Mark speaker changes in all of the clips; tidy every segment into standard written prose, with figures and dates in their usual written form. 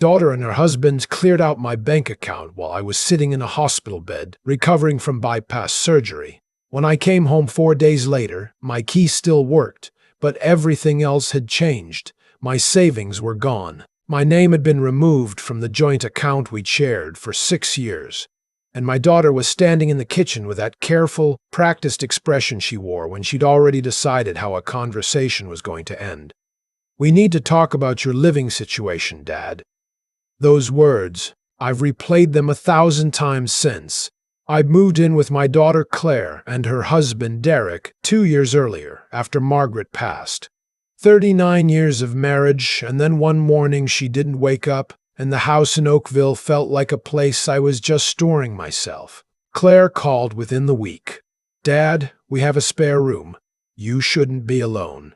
Speaker 1: daughter and her husband cleared out my bank account while I was sitting in a hospital bed, recovering from bypass surgery. When I came home 4 days later, my key still worked, but everything else had changed. My savings were gone. My name had been removed from the joint account we'd shared for 6 years. And my daughter was standing in the kitchen with that careful, practiced expression she wore when she'd already decided how a conversation was going to end. "We need to talk about your living situation, Dad." Those words, I've replayed them 1,000 times since. I moved in with my daughter Claire and her husband Derek 2 years earlier, after Margaret passed. 39 years of marriage, and then one morning she didn't wake up, and the house in Oakville felt like a place I was just storing myself. Claire called within the week. "Dad, we have a spare room. You shouldn't be alone."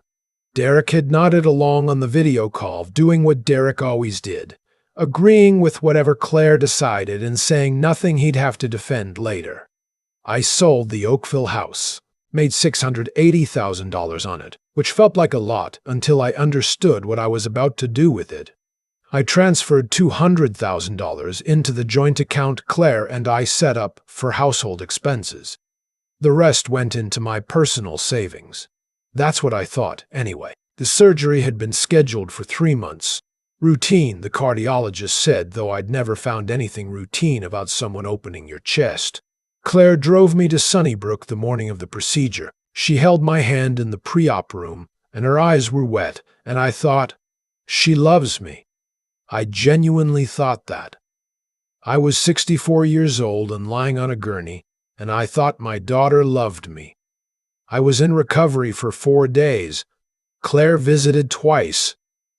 Speaker 1: Derek had nodded along on the video call, doing what Derek always did, agreeing with whatever Claire decided and saying nothing he'd have to defend later. I sold the Oakville house, made $680,000 on it, which felt like a lot until I understood what I was about to do with it. I transferred $200,000 into the joint account Claire and I set up for household expenses. The rest went into my personal savings. That's what I thought, anyway. The surgery had been scheduled for 3 months. Routine, the cardiologist said, though I'd never found anything routine about someone opening your chest. Claire drove me to Sunnybrook the morning of the procedure. She held my hand in the pre-op room, and her eyes were wet, and I thought, she loves me. I genuinely thought that. I was 64 years old and lying on a gurney, and I thought my daughter loved me. I was in recovery for 4 days. Claire visited twice.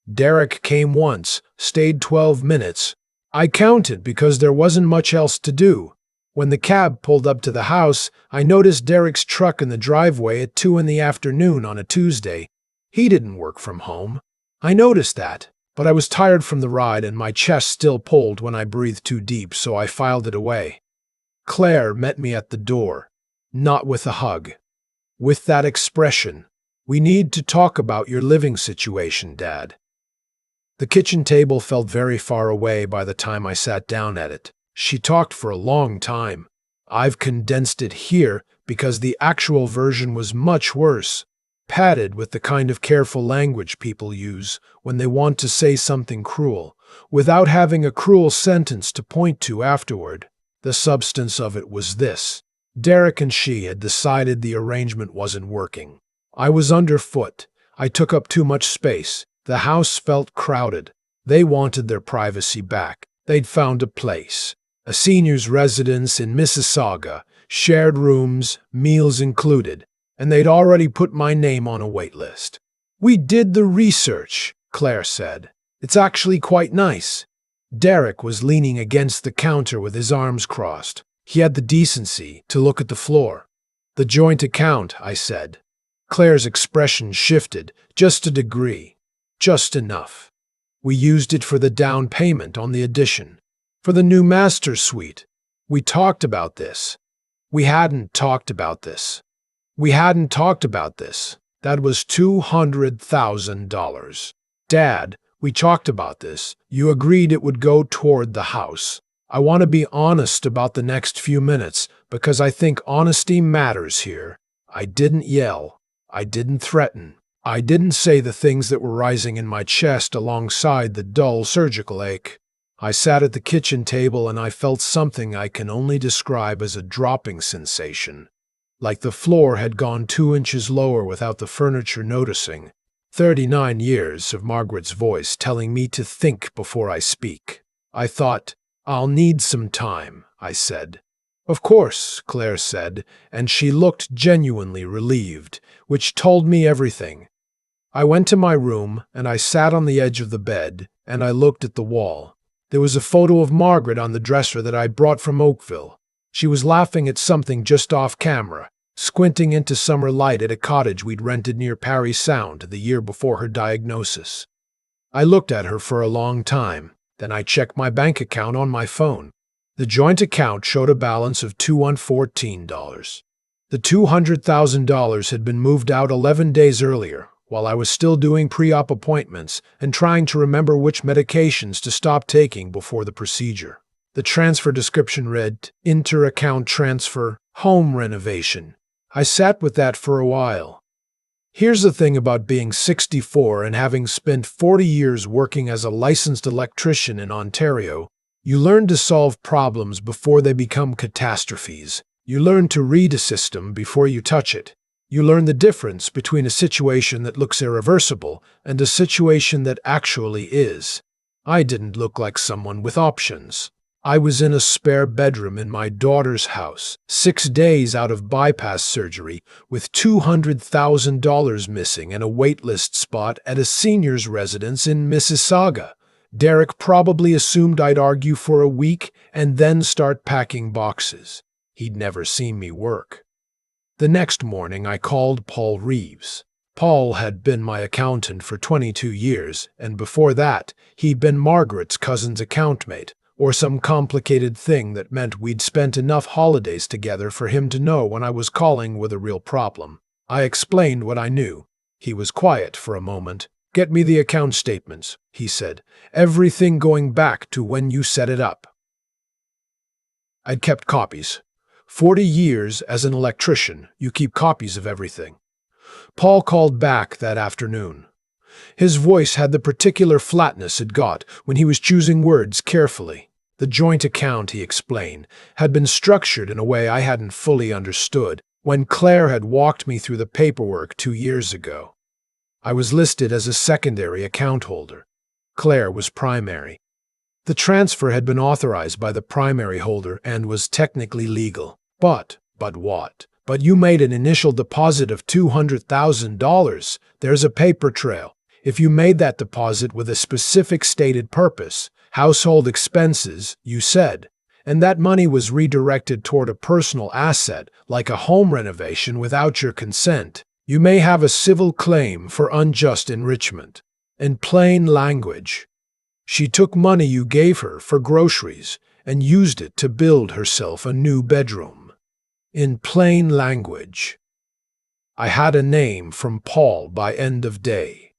Speaker 1: Derek came once, stayed 12 minutes. I counted because there wasn't much else to do. When the cab pulled up to the house, I noticed Derek's truck in the driveway at 2 in the afternoon on a Tuesday. He didn't work from home. I noticed that, but I was tired from the ride and my chest still pulled when I breathed too deep, so I filed it away. Claire met me at the door, not with a hug. With that expression, "We need to talk about your living situation, Dad." The kitchen table felt very far away by the time I sat down at it. She talked for a long time. I've condensed it here because the actual version was much worse, padded with the kind of careful language people use when they want to say something cruel, without having a cruel sentence to point to afterward. The substance of it was this. Derek and she had decided the arrangement wasn't working. I was underfoot. I took up too much space. The house felt crowded. They wanted their privacy back. They'd found a place. A senior's residence in Mississauga, shared rooms, meals included, and they'd already put my name on a wait list. "We did the research," Claire said. "It's actually quite nice." Derek was leaning against the counter with his arms crossed. He had the decency to look at the floor. "The joint account," I said. Claire's expression shifted, just a degree, just enough. "We used it for the down payment on the addition, for the new master suite. We talked about this. We hadn't talked about this. We hadn't talked about this. That was $200,000. Dad, we talked about this. You agreed it would go toward the house. I want to be honest about the next few minutes because I think honesty matters here. I didn't yell. I didn't threaten. I didn't say the things that were rising in my chest alongside the dull surgical ache. I sat at the kitchen table and I felt something I can only describe as a dropping sensation, like the floor had gone 2 inches lower without the furniture noticing. 39 years of Margaret's voice telling me to think before I speak. I thought, "I'll need some time," I said. "Of course," Claire said, and she looked genuinely relieved, which told me everything. I went to my room, and I sat on the edge of the bed, and I looked at the wall. There was a photo of Margaret on the dresser that I brought from Oakville. She was laughing at something just off camera, squinting into summer light at a cottage we'd rented near Parry Sound the year before her diagnosis. I looked at her for a long time, then I checked my bank account on my phone. The joint account showed a balance of $214. The $200,000 had been moved out 11 days earlier, while I was still doing pre-op appointments and trying to remember which medications to stop taking before the procedure. The transfer description read, Inter-account transfer, home renovation. I sat with that for a while. Here's the thing about being 64 and having spent 40 years working as a licensed electrician in Ontario. You learn to solve problems before they become catastrophes. You learn to read a system before you touch it. You learn the difference between a situation that looks irreversible and a situation that actually is. I didn't look like someone with options. I was in a spare bedroom in my daughter's house, 6 days out of bypass surgery, with $200,000 missing and a waitlist spot at a senior's residence in Mississauga. Derek probably assumed I'd argue for a week and then start packing boxes. He'd never seen me work. The next morning, I called Paul Reeves. Paul had been my accountant for 22 years, and before that, he'd been Margaret's cousin's accountmate, or some complicated thing that meant we'd spent enough holidays together for him to know when I was calling with a real problem. I explained what I knew. He was quiet for a moment. "Get me the account statements," he said. "Everything going back to when you set it up." I'd kept copies. 40 years as an electrician, you keep copies of everything. Paul called back that afternoon. His voice had the particular flatness it got when he was choosing words carefully. The joint account, he explained, had been structured in a way I hadn't fully understood when Claire had walked me through the paperwork 2 years ago. I was listed as a secondary account holder. Claire was primary. The transfer had been authorized by the primary holder and was technically legal. But what? But you made an initial deposit of $200,000. There's a paper trail. If you made that deposit with a specific stated purpose, household expenses, you said, and that money was redirected toward a personal asset, like a home renovation without your consent, you may have a civil claim for unjust enrichment. In plain language, she took money you gave her for groceries and used it to build herself a new bedroom. In plain language. I had a name from Paul by end of day.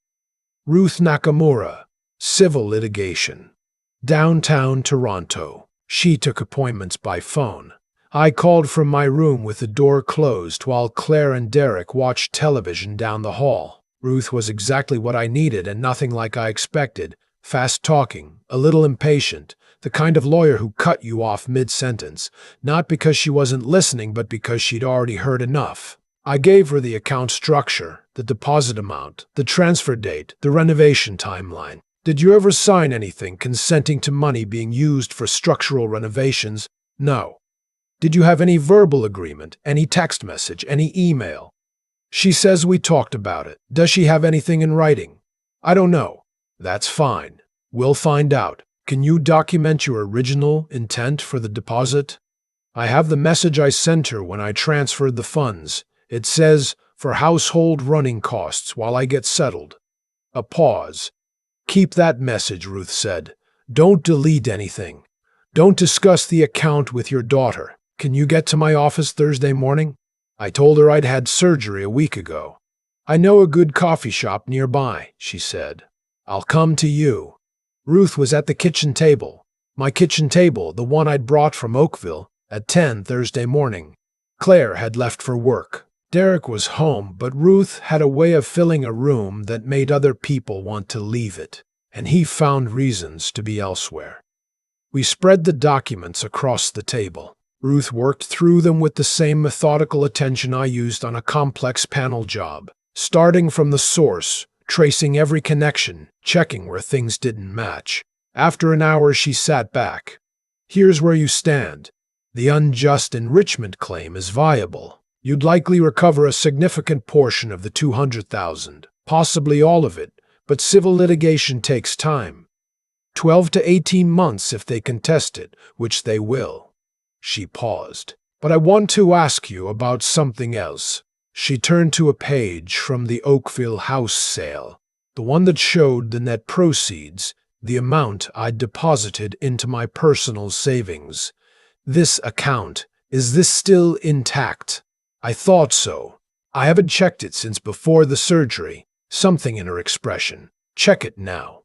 Speaker 1: Ruth Nakamura, civil litigation. Downtown Toronto. She took appointments by phone. I called from my room with the door closed while Claire and Derek watched television down the hall. Ruth was exactly what I needed and nothing like I expected. Fast-talking, a little impatient, the kind of lawyer who cut you off mid-sentence, not because she wasn't listening but because she'd already heard enough. I gave her the account structure, the deposit amount, the transfer date, the renovation timeline. Did you ever sign anything consenting to money being used for structural renovations? No. Did you have any verbal agreement, any text message, any email? She says we talked about it. Does she have anything in writing? I don't know. That's fine. We'll find out. Can you document your original intent for the deposit? I have the message I sent her when I transferred the funds. It says, for household running costs while I get settled. A pause. Keep that message, Ruth said. Don't delete anything. Don't discuss the account with your daughter. Can you get to my office Thursday morning? I told her I'd had surgery a week ago. I know a good coffee shop nearby, she said. I'll come to you. Ruth was at the kitchen table. My kitchen table, the one I'd brought from Oakville, at 10 Thursday morning. Claire had left for work. Derek was home, but Ruth had a way of filling a room that made other people want to leave it, and he found reasons to be elsewhere. We spread the documents across the table. Ruth worked through them with the same methodical attention I used on a complex panel job, starting from the source, tracing every connection, checking where things didn't match. After an hour, she sat back. Here's where you stand. The unjust enrichment claim is viable. You'd likely recover a significant portion of the $200,000, possibly all of it, but civil litigation takes time. 12 to 18 months if they contest it, which they will. She paused. But I want to ask you about something else. She turned to a page from the Oakville house sale, the one that showed the net proceeds, the amount I'd deposited into my personal savings. This account, is this still intact? I thought so. I haven't checked it since before the surgery. something in her expression. Check it now.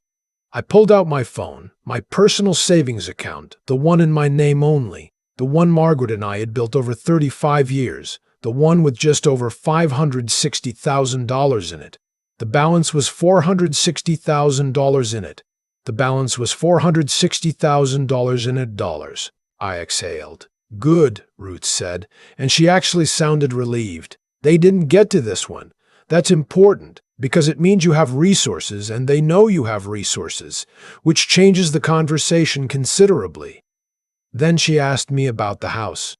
Speaker 1: I pulled out my phone, my personal savings account, the one in my name only, the one Margaret and I had built over 35 years, the one with just over $560,000 in it. The balance was $460,000 in it. The balance was $460,000 in it dollars. I exhaled. Good, Ruth said, and she actually sounded relieved. They didn't get to this one. That's important, because it means you have resources and they know you have resources, which changes the conversation considerably. Then she asked me about the house.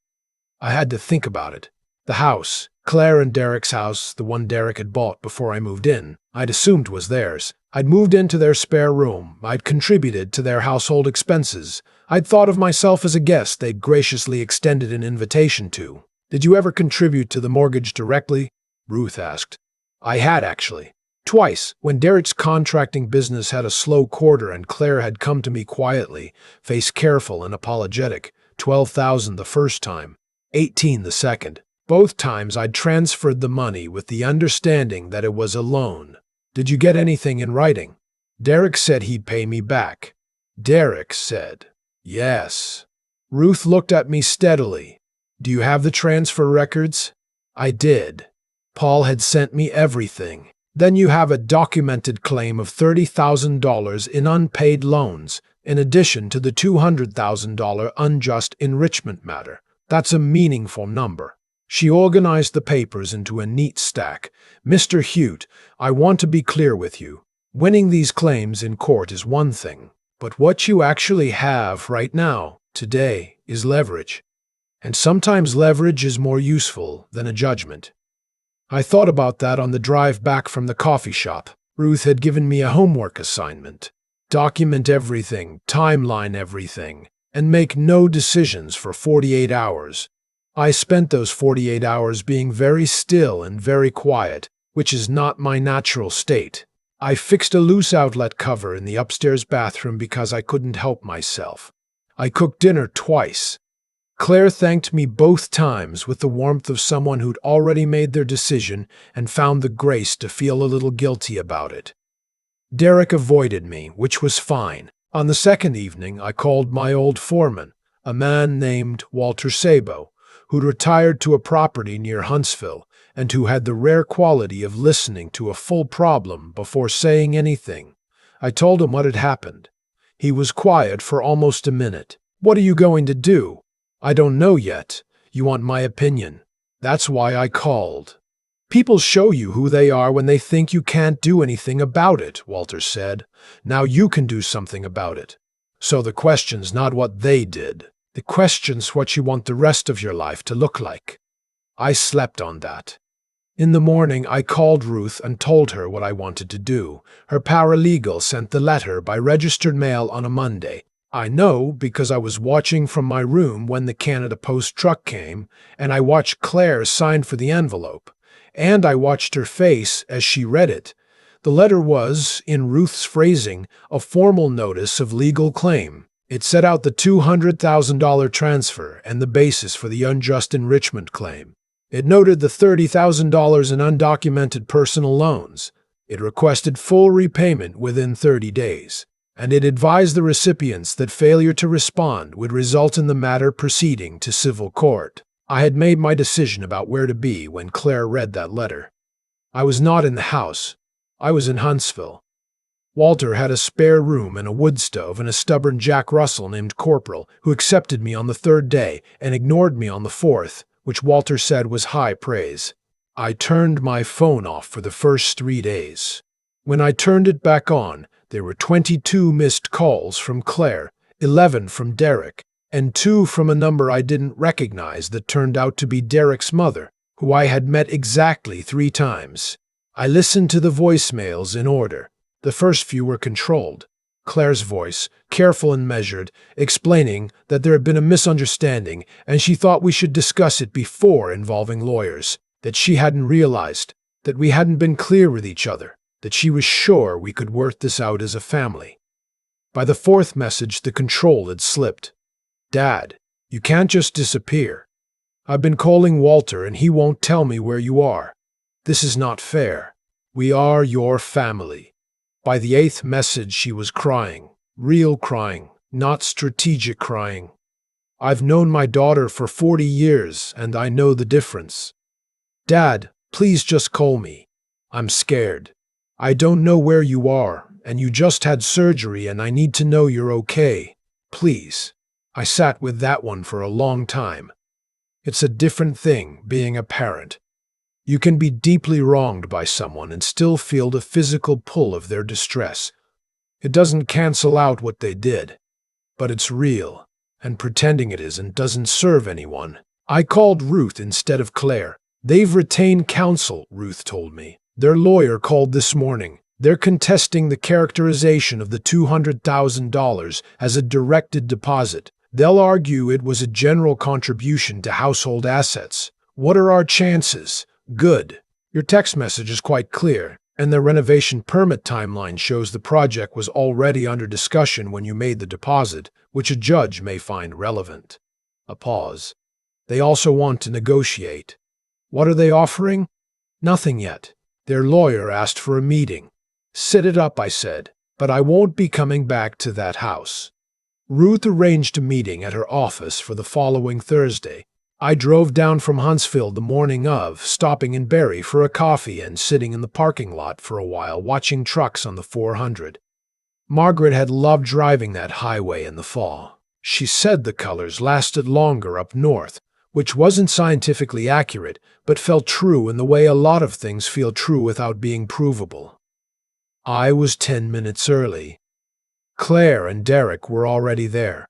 Speaker 1: I had to think about it. The house, Claire and Derek's house, the one Derek had bought before I moved in, I'd assumed was theirs. I'd moved into their spare room. I'd contributed to their household expenses. I'd thought of myself as a guest they'd graciously extended an invitation to. Did you ever contribute to the mortgage directly? Ruth asked. I had, actually. Twice, when Derek's contracting business had a slow quarter and Claire had come to me quietly, face careful and apologetic. $12,000 the first time, $18,000 the second. Both times I'd transferred the money with the understanding that it was a loan. Did you get anything in writing? Derek said he'd pay me back. Derek said, yes. Ruth looked at me steadily. Do you have the transfer records? I did. Paul had sent me everything. Then you have a documented claim of $30,000 in unpaid loans, in addition to the $200,000 unjust enrichment matter. That's a meaningful number. She organized the papers into a neat stack. Mr. Hute, I want to be clear with you. Winning these claims in court is one thing, but what you actually have right now, today, is leverage. And sometimes leverage is more useful than a judgment. I thought about that on the drive back from the coffee shop. Ruth had given me a homework assignment. Document everything, timeline everything, and make no decisions for 48 hours. I spent those 48 hours being very still and very quiet, which is not my natural state. I fixed a loose outlet cover in the upstairs bathroom because I couldn't help myself. I cooked dinner twice. Claire thanked me both times with the warmth of someone who'd already made their decision and found the grace to feel a little guilty about it. Derek avoided me, which was fine. On the second evening, I called my old foreman, a man named Walter Sabo, who'd retired to a property near Huntsville and who had the rare quality of listening to a full problem before saying anything. I told him what had happened. He was quiet for almost a minute. What are you going to do? I don't know yet. You want my opinion. That's why I called. People show you who they are when they think you can't do anything about it, Walter said. Now you can do something about it. So the question's not what they did. The question's what you want the rest of your life to look like. I slept on that. In the morning, I called Ruth and told her what I wanted to do. Her paralegal sent the letter by registered mail on a Monday. I know because I was watching from my room when the Canada Post truck came, and I watched Claire sign for the envelope. And I watched her face as she read it. The letter was, in Ruth's phrasing, a formal notice of legal claim. It set out the $200,000 transfer and the basis for the unjust enrichment claim. It noted the $30,000 in undocumented personal loans. It requested full repayment within 30 days. And it advised the recipients that failure to respond would result in the matter proceeding to civil court. I had made my decision about where to be when Claire read that letter. I was not in the house. I was in Huntsville. Walter had a spare room and a wood stove and a stubborn Jack Russell named Corporal who accepted me on the third day and ignored me on the fourth, which Walter said was high praise. I turned my phone off for the first 3 days. When I turned it back on, there were 22 missed calls from Claire, 11 from Derek, and 2 from a number I didn't recognize that turned out to be Derek's mother, who I had met exactly 3 times. I listened to the voicemails in order. The first few were controlled. Claire's voice, careful and measured, explaining that there had been a misunderstanding and she thought we should discuss it before involving lawyers, that she hadn't realized, that we hadn't been clear with each other, that she was sure we could work this out as a family. By the 4th message, the control had slipped. Dad, you can't just disappear. I've been calling Walter and he won't tell me where you are. This is not fair. We are your family. By the eighth message, she was crying. Real crying, not strategic crying. I've known my daughter for 40 years, and I know the difference. Dad, please just call me. I'm scared. I don't know where you are, and you just had surgery, and I need to know you're okay. Please. I sat with that one for a long time. It's a different thing, being a parent. You can be deeply wronged by someone and still feel the physical pull of their distress. It doesn't cancel out what they did, but it's real, and pretending it isn't doesn't serve anyone. I called Ruth instead of Claire. They've retained counsel, Ruth told me. Their lawyer called this morning. They're contesting the characterization of the $200,000 as a directed deposit. They'll argue it was a general contribution to household assets. What are our chances? Good. Your text message is quite clear, and the renovation permit timeline shows the project was already under discussion when you made the deposit, which a judge may find relevant. A pause. They also want to negotiate. What are they offering? Nothing yet. Their lawyer asked for a meeting. Set it up, I said, but I won't be coming back to that house. Ruth arranged a meeting at her office for the following Thursday. I drove down from Huntsville the morning of, stopping in Barrie for a coffee and sitting in the parking lot for a while watching trucks on the 400. Margaret had loved driving that highway in the fall. She said the colors lasted longer up north, which wasn't scientifically accurate, but felt true in the way a lot of things feel true without being provable. I was 10 minutes early. Claire and Derek were already there.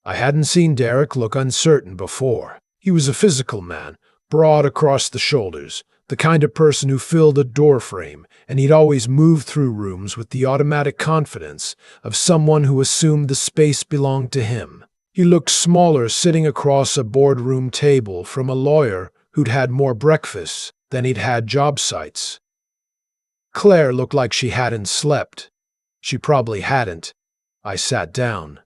Speaker 1: I hadn't seen Derek look uncertain before. He was a physical man, broad across the shoulders, the kind of person who filled a doorframe, and he'd always moved through rooms with the automatic confidence of someone who assumed the space belonged to him. He looked smaller sitting across a boardroom table from a lawyer who'd had more breakfasts than he'd had job sites. Claire looked like she hadn't slept. She probably hadn't. I sat down.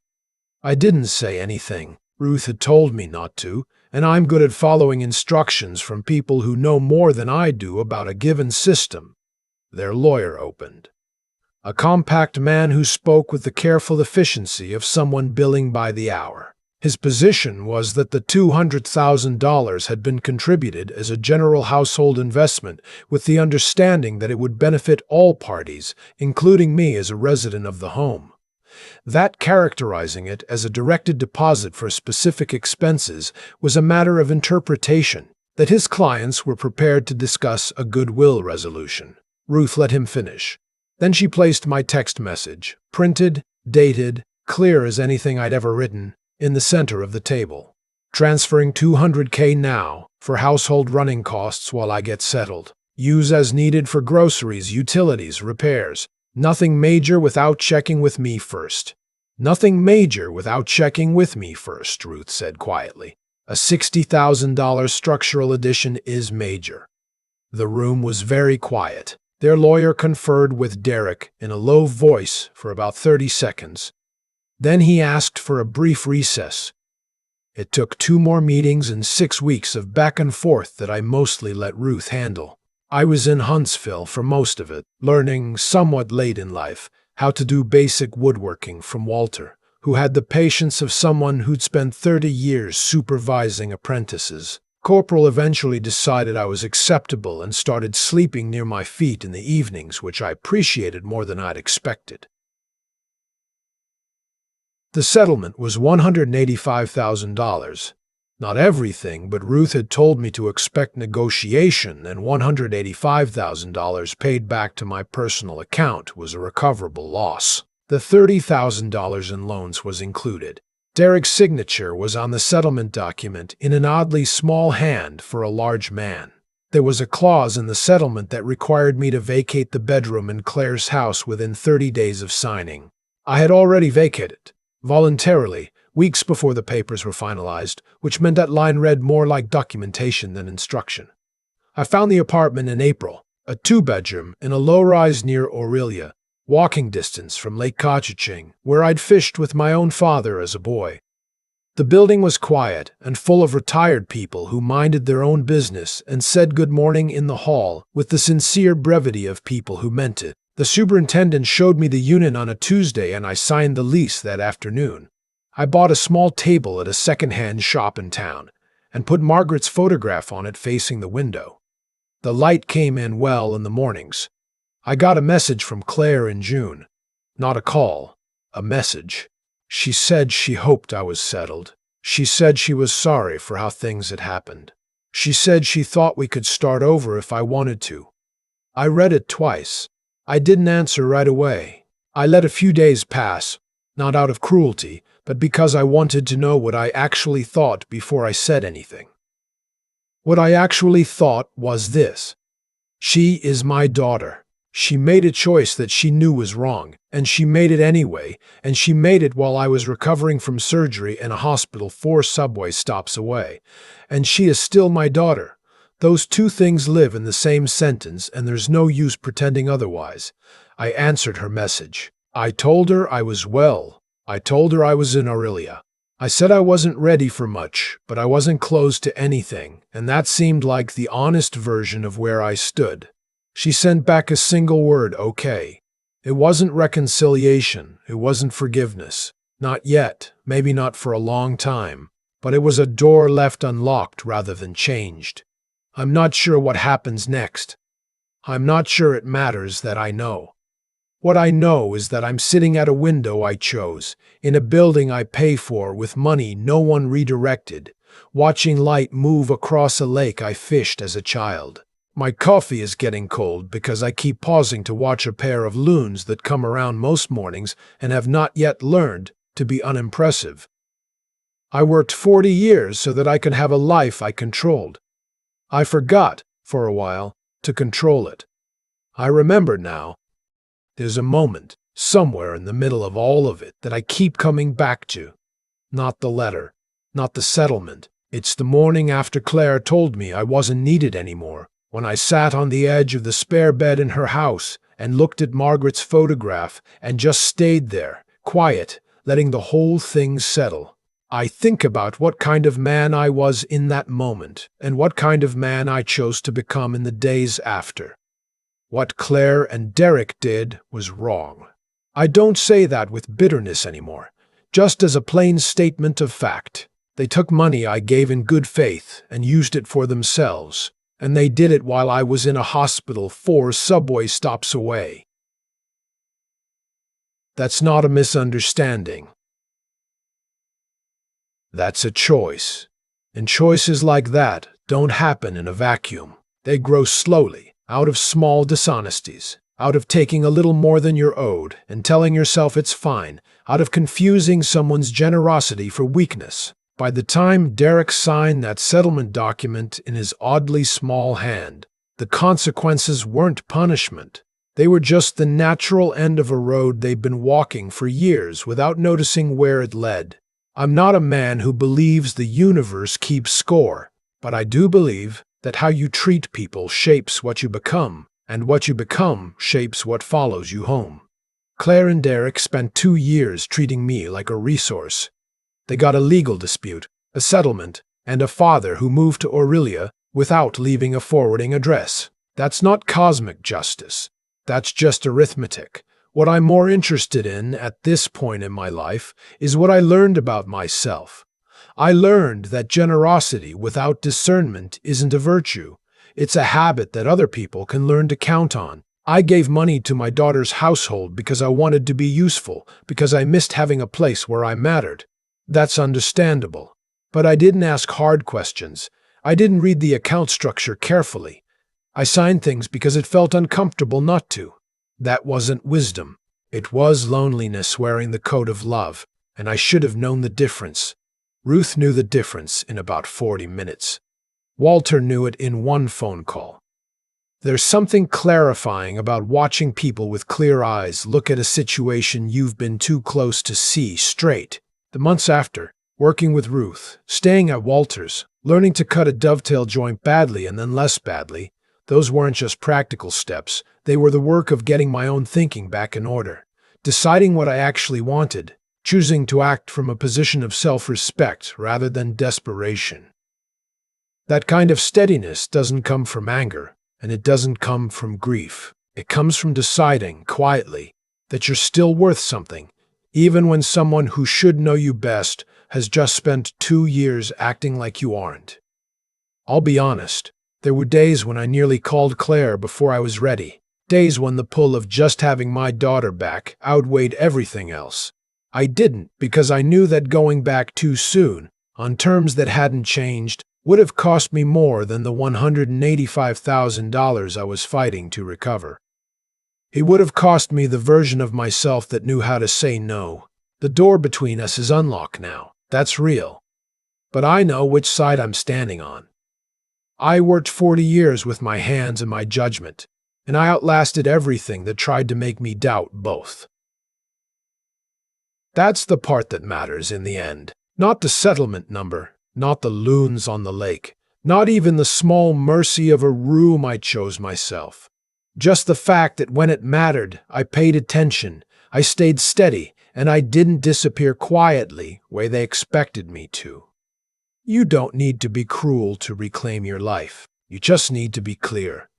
Speaker 1: I didn't say anything. Ruth had told me not to, and I'm good at following instructions from people who know more than I do about a given system. Their lawyer opened. A compact man who spoke with the careful efficiency of someone billing by the hour. His position was that the $200,000 had been contributed as a general household investment with the understanding that it would benefit all parties, including me as a resident of the home. That characterizing it as a directed deposit for specific expenses was a matter of interpretation, that his clients were prepared to discuss a goodwill resolution. Ruth let him finish. Then she placed my text message, printed, dated, clear as anything I'd ever written, in the center of the table. Transferring $200K now for household running costs while I get settled. Use as needed for groceries, utilities, repairs. Nothing major without checking with me first. Nothing major without checking with me first, Ruth said quietly. A $60,000 structural addition is major. The room was very quiet. Their lawyer conferred with Derek in a low voice for about 30 seconds. Then he asked for a brief recess. It took 2 more meetings and 6 weeks of back and forth that I mostly let Ruth handle. I was in Huntsville for most of it, learning, somewhat late in life, how to do basic woodworking from Walter, who had the patience of someone who'd spent 30 years supervising apprentices. Corporal eventually decided I was acceptable and started sleeping near my feet in the evenings, which I appreciated more than I'd expected. The settlement was $185,000. Not everything, but Ruth had told me to expect negotiation, and $185,000 paid back to my personal account was a recoverable loss. The $30,000 in loans was included. Derek's signature was on the settlement document in an oddly small hand for a large man. There was a clause in the settlement that required me to vacate the bedroom in Claire's house within 30 days of signing. I had already vacated, voluntarily, weeks before the papers were finalized, which meant that line read more like documentation than instruction. I found the apartment in April, a 2-bedroom in a low-rise near Aurelia, walking distance from Lake Caucaching, where I'd fished with my own father as a boy. The building was quiet and full of retired people who minded their own business and said good morning in the hall with the sincere brevity of people who meant it. The superintendent showed me the unit on a Tuesday and I signed the lease that afternoon. I bought a small table at a second-hand shop in town and put Margaret's photograph on it facing the window. The light came in well in the mornings. I got a message from Claire in June. Not a call, a message. She said she hoped I was settled. She said she was sorry for how things had happened. She said she thought we could start over if I wanted to. I read it twice. I didn't answer right away. I let a few days pass, not out of cruelty, but because I wanted to know what I actually thought before I said anything. What I actually thought was this: she is my daughter. She made a choice that she knew was wrong, and she made it anyway, and she made it while I was recovering from surgery in a hospital 4 subway stops away. And she is still my daughter. Those two things live in the same sentence, and there's no use pretending otherwise. I answered her message. I told her I was well. I told her I was in Aurelia. I said I wasn't ready for much, but I wasn't close to anything, and that seemed like the honest version of where I stood. She sent back a single word, okay. It wasn't reconciliation, it wasn't forgiveness. Not yet, maybe not for a long time, but it was a door left unlocked rather than changed. I'm not sure what happens next. I'm not sure it matters that I know. What I know is that I'm sitting at a window I chose, in a building I pay for with money no one redirected, watching light move across a lake I fished as a child. My coffee is getting cold because I keep pausing to watch a pair of loons that come around most mornings and have not yet learned to be unimpressive. I worked 40 years so that I could have a life I controlled. I forgot, for a while, to control it. I remember now. There's a moment, somewhere in the middle of all of it, that I keep coming back to. Not the letter, not the settlement. It's the morning after Claire told me I wasn't needed anymore, when I sat on the edge of the spare bed in her house and looked at Margaret's photograph and just stayed there, quiet, letting the whole thing settle. I think about what kind of man I was in that moment and what kind of man I chose to become in the days after. What Claire and Derek did was wrong. I don't say that with bitterness anymore, just as a plain statement of fact. They took money I gave in good faith and used it for themselves, and they did it while I was in a hospital 4 subway stops away. That's not a misunderstanding. That's a choice. And choices like that don't happen in a vacuum. They grow slowly, out of small dishonesties, out of taking a little more than you're owed and telling yourself it's fine, out of confusing someone's generosity for weakness. By the time Derek signed that settlement document in his oddly small hand, the consequences weren't punishment. They were just the natural end of a road they'd been walking for years without noticing where it led. I'm not a man who believes the universe keeps score, but I do believe that how you treat people shapes what you become, and what you become shapes what follows you home. Claire and Derek spent 2 years treating me like a resource. They got a legal dispute, a settlement, and a father who moved to Aurelia without leaving a forwarding address. That's not cosmic justice. That's just arithmetic. What I'm more interested in at this point in my life is what I learned about myself. I learned that generosity without discernment isn't a virtue. It's a habit that other people can learn to count on. I gave money to my daughter's household because I wanted to be useful, because I missed having a place where I mattered. That's understandable. But I didn't ask hard questions. I didn't read the account structure carefully. I signed things because it felt uncomfortable not to. That wasn't wisdom. It was loneliness wearing the coat of love, and I should have known the difference. Ruth knew the difference in about 40 minutes. Walter knew it in 1 phone call. There's something clarifying about watching people with clear eyes look at a situation you've been too close to see straight. The months after, working with Ruth, staying at Walter's, learning to cut a dovetail joint badly and then less badly, those weren't just practical steps. They were the work of getting my own thinking back in order, deciding what I actually wanted, choosing to act from a position of self-respect rather than desperation. That kind of steadiness doesn't come from anger, and it doesn't come from grief. It comes from deciding, quietly, that you're still worth something, even when someone who should know you best has just spent 2 years acting like you aren't. I'll be honest, there were days when I nearly called Claire before I was ready, days when the pull of just having my daughter back outweighed everything else. I didn't because I knew that going back too soon, on terms that hadn't changed, would have cost me more than the $185,000 I was fighting to recover. It would have cost me the version of myself that knew how to say no. The door between us is unlocked now. That's real. But I know which side I'm standing on. I worked 40 years with my hands and my judgment, and I outlasted everything that tried to make me doubt both. That's the part that matters in the end. Not the settlement number, not the loons on the lake, not even the small mercy of a room I chose myself. Just the fact that when it mattered, I paid attention, I stayed steady, and I didn't disappear quietly where they expected me to. You don't need to be cruel to reclaim your life. You just need to be clear.